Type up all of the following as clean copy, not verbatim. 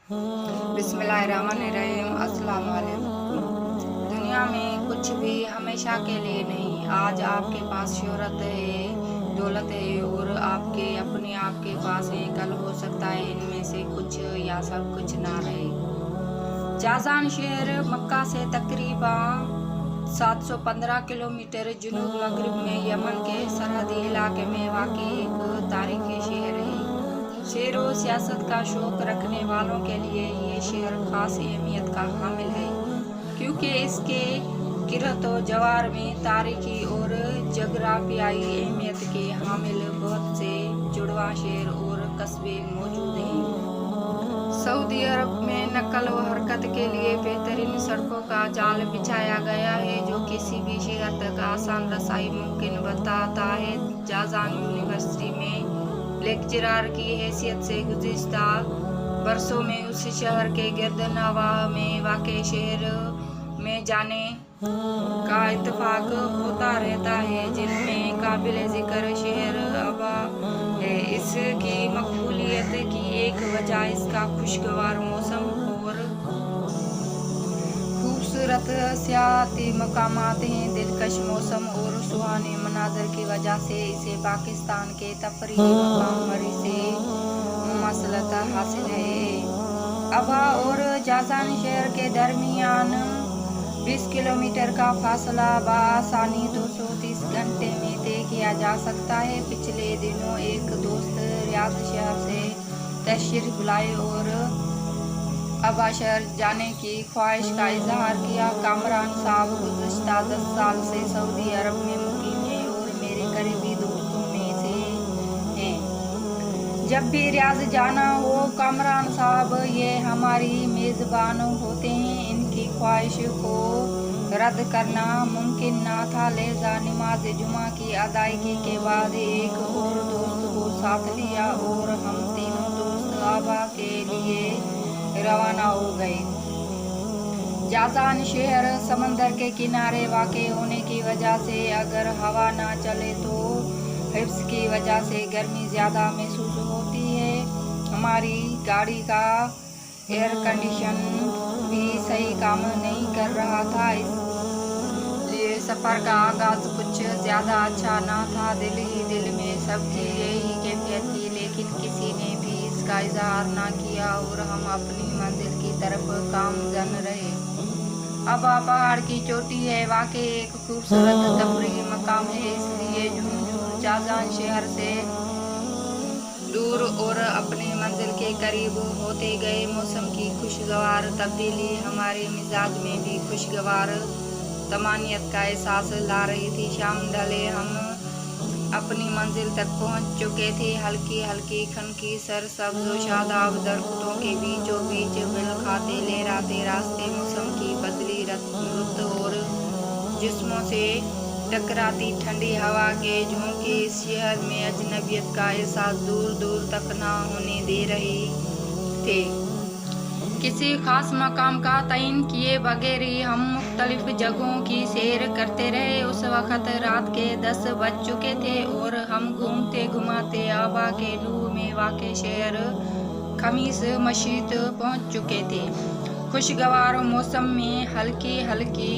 बिस्मिल्लाहिर्रहमानिर्रहीम। अस्सलाम वालेकुम। दुनिया में कुछ भी हमेशा के लिए नहीं। आज आपके पास शोहरत है, दौलत है और आपके अपने आप के पास है। कल हो सकता है इनमें से कुछ या सब कुछ ना रहे। जाज़ान शहर मक्का से तकरीबन 715 किलोमीटर जुनूब मगरिब में यमन के सरहदी इलाके में वाक़ई एक तारीखी शहर है। शेर व सियासत का शौक रखने वालों के लिए ये शहर खास अहमियत का हामिल है, क्योंकि इसके गिरत व जवार में तारीखी और जगराफियाई अहमियत के हामिल बहुत से जुड़वा शहर और कस्बे मौजूद हैं। सऊदी अरब में नकल व हरकत के लिए बेहतरीन सड़कों का जाल बिछाया गया है, जो किसी भी शहर तक आसान रसाई मुमकिन बताता है। जाज़ान यूनिवर्सिटी में लेक्चरार की हैसियत से गुज़िश्ता बरसों में उस शहर के गिरदनवा में वाक़े शहर में जाने का इत्तेफाक होता रहता है, जिनमें काबिल ज़िक्र शहर अबा है। इसकी मकबूलियत की एक वजह इसका खुशगवार मौसम और खूबसूरत सियाहती मकामात हैं। दिलकश मौसम और सुहाने मनाजर की वजह से इसे पाकिस्तान के तफरीही मकाम मरी से मसलत हासिल है। अबा और जाज़ान शहर के दरमियान 20 किलोमीटर का फासला बआसानी 230 घंटे में तय किया जा सकता है। पिछले दिनों एक दोस्त रियाद शहर से तशरीफ लाए और अबा शहर जाने की ख्वाहिश का इजहार किया। कामरान साहब गुज़श्ता 10 साल से सऊदी अरब में मुकीम हैं और मेरे करीबी दोस्तों में से हैं। जब भी रियाद जाना हो कामरान साहब ये हमारी मेज़बान होते हैं। इनकी ख्वाहिश को रद्द करना मुमकिन ना था, लिहाजा नमाज जुमा की अदायगी के बाद एक और दोस्त को साथ लिया और हम तीनों दोस्त अबा के लिए रवाना हो गए। जाज़ान शहर समंदर के किनारे वाक़े होने की वजह से अगर हवा ना चले तो हिफ्स की वजह से गर्मी ज़्यादा महसूस होती है। हमारी गाड़ी का एयर कंडीशन भी सही काम नहीं कर रहा था, इसलिए सफ़र का आगाज़ कुछ ज़्यादा अच्छा ना था। दिल ही दिल में सबकी यही कैफियत थी, लेकिन किसी ने भी इसका इजहार ना किया और हम अपनी मंजिल की तरफ गामज़न रहे। अबा पहाड़ की चोटी है, वाक़ई एक खूबसूरत तफरीही मकाम है, इसलिए झूम जाज़ान शहर से दूर और अपनी मंजिल के करीब होते गए। मौसम की खुशगवार तब्दीली हमारे मिजाज में भी खुशगवार तमानियत का एहसास ला रही थी। शाम ढले हम अपनी मंजिल तक पहुंच चुके थे। हल्की हल्की खनकी सरसब्ज़ व शादाब दरख्तों के बीचों बीच बिल खाते लहराते रास्ते, मौसम की बदली रुत और जिस्मों से टकराती ठंडी हवा के झोंके इस शहर में अजनबियत का एहसास दूर दूर तक ना होने दे रहे थे। किसी खास मकाम का तयन किए बगैर ही हम मुख्तलिफ जगहों की सैर करते रहे। उस वक़्त रात के 10 बज चुके थे और हम घूमते घुमाते अबा के लू में वाक़े शहर खमीस मस्जिद पहुँच चुके थे। खुशगवार मौसम में हल्की हल्की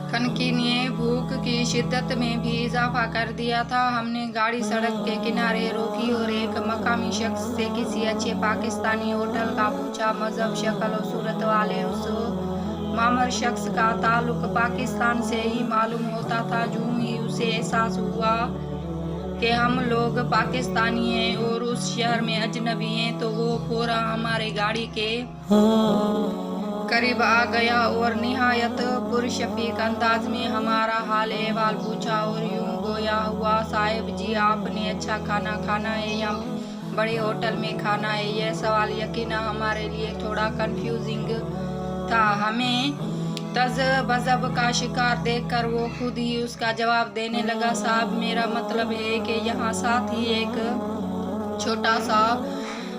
खनकी ने भूख की शिद्दत में भी इजाफा कर दिया था। हमने गाड़ी सड़क के किनारे रोकी और एक मकामी शख्स से किसी अच्छे पाकिस्तानी होटल का पूछा। मजहब, शक्ल और सूरत वाले उस मामर शख्स का ताल्लुक पाकिस्तान से ही मालूम होता था। यूं ही उसे एहसास हुआ कि हम लोग पाकिस्तानी हैं और उस शहर में अजनबी हैं, तो वो फौरन हमारे गाड़ी के करीब आ गया और निहायत पुरशफीक अंदाज में हमारा हाल अहवाल पूछा और यूं गोया हुआ, साहिब जी आपने अच्छा खाना खाना है या बड़े होटल में खाना है? यह सवाल यकीनन हमारे लिए थोड़ा कंफ्यूजिंग था। हमें तज़बज़ब का शिकार देखकर वो खुद ही उसका जवाब देने लगा। साहब मेरा मतलब है कि यहाँ साथ ही एक छोटा सा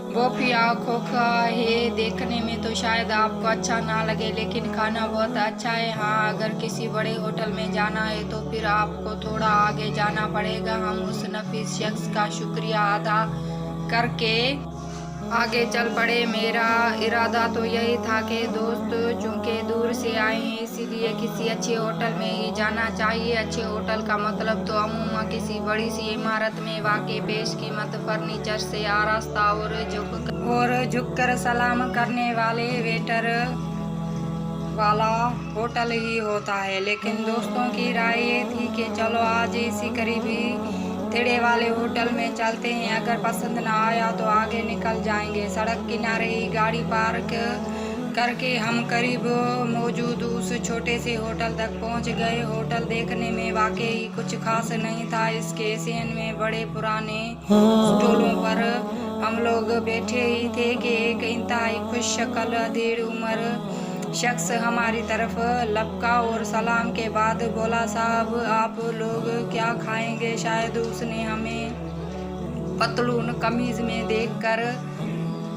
बोफिया खोखा है। देखने में तो शायद आपको अच्छा ना लगे, लेकिन खाना बहुत अच्छा है। हाँ, अगर किसी बड़े होटल में जाना है तो फिर आपको थोड़ा आगे जाना पड़ेगा। हम उस नफीस शख्स का शुक्रिया अदा करके आगे चल पड़े। मेरा इरादा तो यही था कि दोस्त चूंकि दूर से आए हैं इसीलिए किसी अच्छे होटल में ही जाना चाहिए। अच्छे होटल का मतलब तो अमूमन किसी बड़ी सी इमारत में वाक़ई बेशकीमत फर्नीचर से आरास्ता और झुककर सलाम करने वाले वेटर वाला होटल ही होता है। लेकिन दोस्तों की राय ये थी कि चलो आज इसी करीबी थेड़े वाले होटल में चलते हैं, अगर पसंद ना आया तो आगे निकल जाएंगे। सड़क किनारे ही गाड़ी पार्क करके हम करीब मौजूद उस छोटे से होटल तक पहुंच गए। होटल देखने में वाकई कुछ खास नहीं था। इसके सीन में बड़े पुराने स्टूलों पर हम लोग बैठे ही थे कि एक इंतहाई खुश शक्ल अधेड़ उम्र शख्स हमारी तरफ लपका और सलाम के बाद बोला, साहब आप लोग क्या खाएंगे? शायद उसने हमें पतलून कमीज में देखकर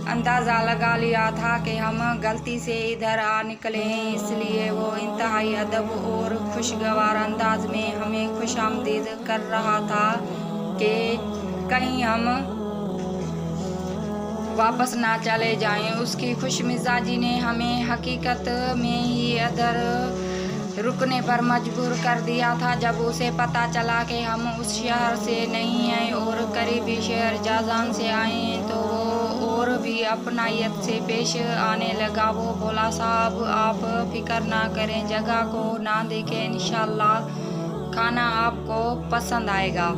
अंदाज़ा लगा लिया था कि हम गलती से इधर आ निकले हैं, इसलिए वो इंतहाई अदब और खुशगवार अंदाज में हमें खुशामदीद कर रहा था कि कहीं हम वापस ना चले जाएं। उसकी खुशमिजाजी ने हमें हकीकत में ही इधर रुकने पर मजबूर कर दिया था। जब उसे पता चला कि हम उस शहर से नहीं हैं और करीबी शहर जाजान से आए हैं तो वो और भी अपनायत से पेश आने लगा। वो बोला, साहब आप फिक्र ना करें, जगह को ना देखें, इंशाल्लाह खाना आपको पसंद आएगा।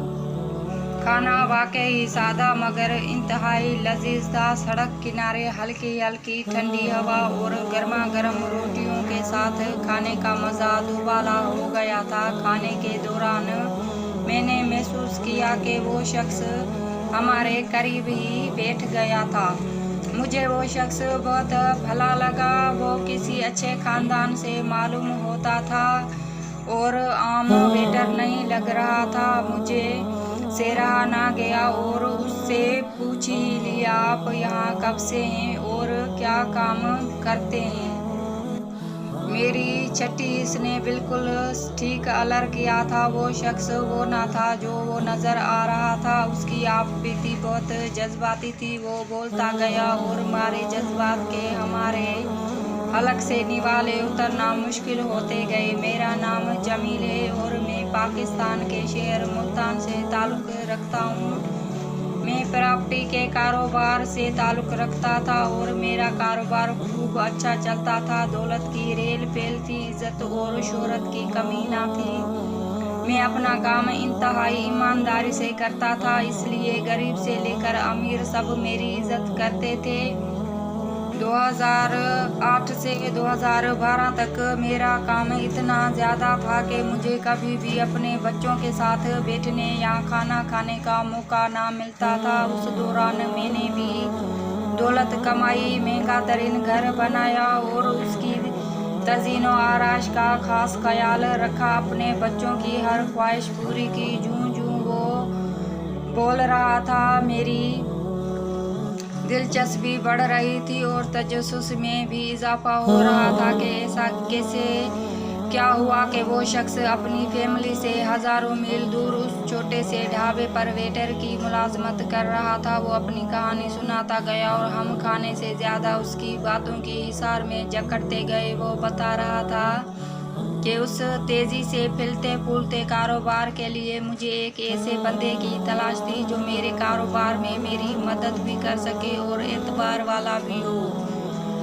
खाना वाकई सादा मगर इंतहाई लजीज था। सड़क किनारे हल्की हल्की ठंडी हवा और गर्मा गर्म रोटियों के साथ खाने का मज़ा दुबाला हो गया था। खाने के दौरान मैंने महसूस किया कि वो शख्स हमारे करीब ही बैठ गया था। मुझे वो शख्स बहुत भला लगा। वो किसी अच्छे ख़ानदान से मालूम होता था और आम वेटर नहीं लग रहा था। मुझे से रहा ना गया और उससे पूछ ही लिया, आप यहाँ कब से हैं और क्या काम करते हैं? मेरी छठी इसने बिल्कुल ठीक अलर किया था। वो शख्स वो ना था जो वो नज़र आ रहा था। उसकी आपबीती बहुत जज्बाती थी। वो बोलता गया और हमारे जज्बात के हमारे हलक से निवाले उतरना मुश्किल होते गए। मेरा नाम जमील है और मैं पाकिस्तान के शहर मुल्तान से ताल्लुक़ रखता हूँ। मैं प्रॉपर्टी के कारोबार से ताल्लुक़ रखता था और मेरा कारोबार खूब अच्छा चलता था। दौलत की रेल फैल थी, इज़्ज़त और शोहरत की कमी ना थी। मैं अपना काम इंतहाई ईमानदारी से करता था, इसलिए गरीब से लेकर अमीर सब मेरी इज़्ज़त करते थे। 2008 से 2012 तक मेरा काम इतना ज़्यादा था कि मुझे कभी भी अपने बच्चों के साथ बैठने या खाना खाने का मौका ना मिलता था। उस दौरान मैंने भी दौलत कमाई, महंगा तरीन घर बनाया और उसकी तज़ीनो आराश का ख़ास ख्याल रखा। अपने बच्चों की हर ख्वाहिश पूरी की। जूं जूं वो बोल रहा था मेरी दिलचस्पी बढ़ रही थी और तजस्सुस में भी इजाफा हो रहा था कि ऐसा कैसे क्या हुआ कि वो शख्स अपनी फैमिली से हज़ारों मील दूर उस छोटे से ढाबे पर वेटर की मुलाजमत कर रहा था। वो अपनी कहानी सुनाता गया और हम खाने से ज़्यादा उसकी बातों की हिसार में जकड़ते गए। वो बता रहा था कि उस तेज़ी से फैलते फूलते कारोबार के लिए मुझे एक ऐसे बंदे की तलाश थी जो मेरे कारोबार में मेरी मदद भी कर सके और एतबार वाला भी हो।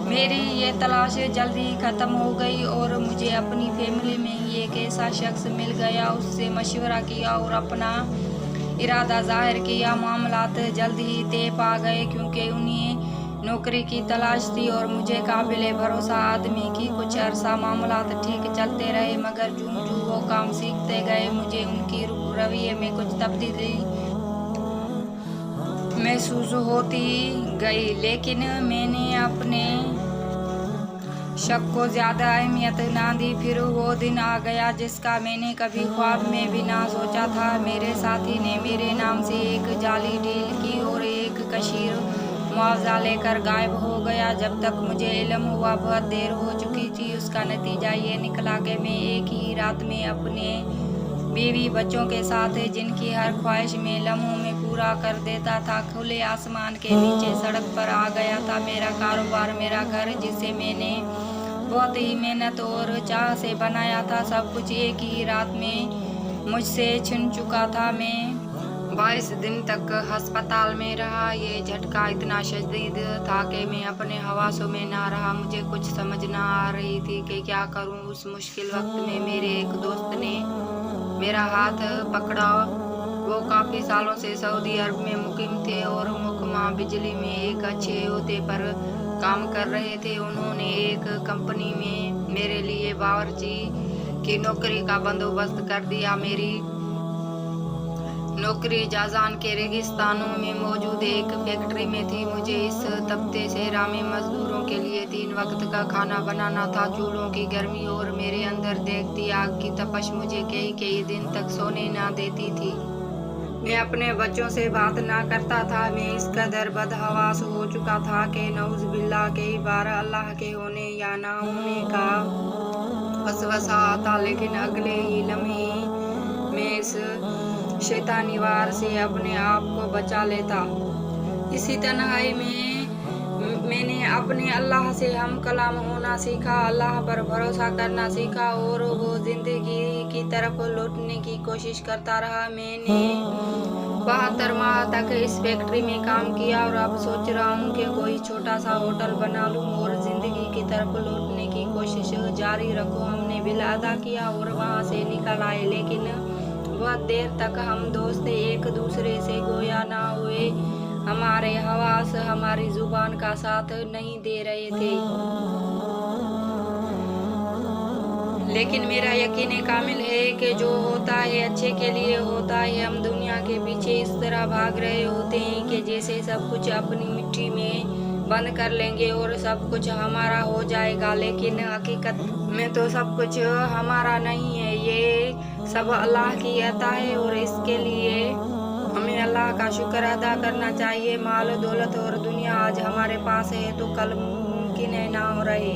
मेरी ये तलाश जल्दी ही ख़त्म हो गई और मुझे अपनी फैमिली में ही एक ऐसा शख्स मिल गया। उससे मशवरा किया और अपना इरादा जाहिर किया। मामलात जल्द ही तय पा गए क्योंकि उन्हें नौकरी की तलाश थी और मुझे काबिले भरोसा आदमी की। कुछ अरसा मामलात ठीक चलते रहे मगर जूं जूं वो काम सीखते गए मुझे उनकी रवैये में कुछ तब्दीली महसूस होती गई। लेकिन मैंने अपने शक को ज़्यादा अहमियत ना दी। फिर वो दिन आ गया जिसका मैंने कभी ख्वाब में भी ना सोचा था। मेरे साथी ने मेरे नाम से एक जाली डील की और एक कशीर मुआवजा लेकर गायब हो गया। जब तक मुझे इल्म हुआ बहुत देर हो चुकी थी। उसका नतीजा ये निकला कि मैं एक ही रात में अपने बीवी बच्चों के साथ जिनकी हर ख्वाहिश में लम्हों में पूरा कर देता था। खुले आसमान के नीचे सड़क पर आ गया था मेरा कारोबार, मेरा घर, जिसे मैंने बहुत ही मेहनत और चाह से बनाया था। सब कुछ एक ही रात में मुझसे छिन चुका था। मैं 22 दिन तक अस्पताल में रहा। ये झटका इतना शदीद था कि मैं अपने हवासों में ना रहा। मुझे कुछ समझ ना आ रही थी कि क्या करूं। उस मुश्किल वक्त में मेरे एक दोस्त ने मेरा हाथ पकड़ा। वो काफ़ी सालों से सऊदी अरब में मुकीम थे और मुकम्मा बिजली में एक अच्छे ओहदे पर काम कर रहे थे। उन्होंने एक कंपनी में मेरे लिए बावर्ची की नौकरी का बंदोबस्त कर दिया। मेरी नौकरी जाजान के रेगिस्तानों में मौजूद एक फैक्ट्री में थी। मुझे इस तपते सहरा में मजदूरों के लिए 3 वक्त का खाना बनाना था। चूल्हों की गर्मी और मेरे अंदर देखती आग की तपश मुझे कई दिन तक सोने ना देती थी। मैं अपने बच्चों से बात ना करता था। मैं इस कदर बदहवास हो चुका था कि नऊज़ बिल्लाह कई बार अल्लाह के होने या ना होने का वसवसा आता, लेकिन अगले ही लम्हे मैं इस शैतानी वार से अपने आप को बचा लेता। इसी तन्हाई में मैंने अपने अल्लाह से हम कलाम होना सीखा, अल्लाह पर भरोसा करना सीखा और वो जिंदगी की तरफ लौटने की कोशिश करता रहा। मैंने 72 माह तक इस फैक्ट्री में काम किया और अब सोच रहा हूँ कि कोई छोटा सा होटल बना लूँ और जिंदगी की तरफ लौटने की कोशिश जारी रखूँ। हमने बिल अदा किया और वहाँ से निकल आए, लेकिन बहुत देर तक हम दोस्त एक दूसरे से गोया ना हुए। हमारे हवास हमारी जुबान का साथ नहीं दे रहे थे। लेकिन मेरा यकीन कामिल है कि जो होता है अच्छे के लिए होता है। हम दुनिया के पीछे इस तरह भाग रहे होते हैं कि जैसे सब कुछ अपनी मिट्टी में बंद कर लेंगे और सब कुछ हमारा हो जाएगा, लेकिन हकीकत में तो सब कुछ हमारा नहीं है। ये सब अल्लाह की अता है और इसके लिए हमें अल्लाह का शुक्र अदा करना चाहिए। माल दौलत और दुनिया आज हमारे पास है तो कल मुमकिन है ना हो रहे।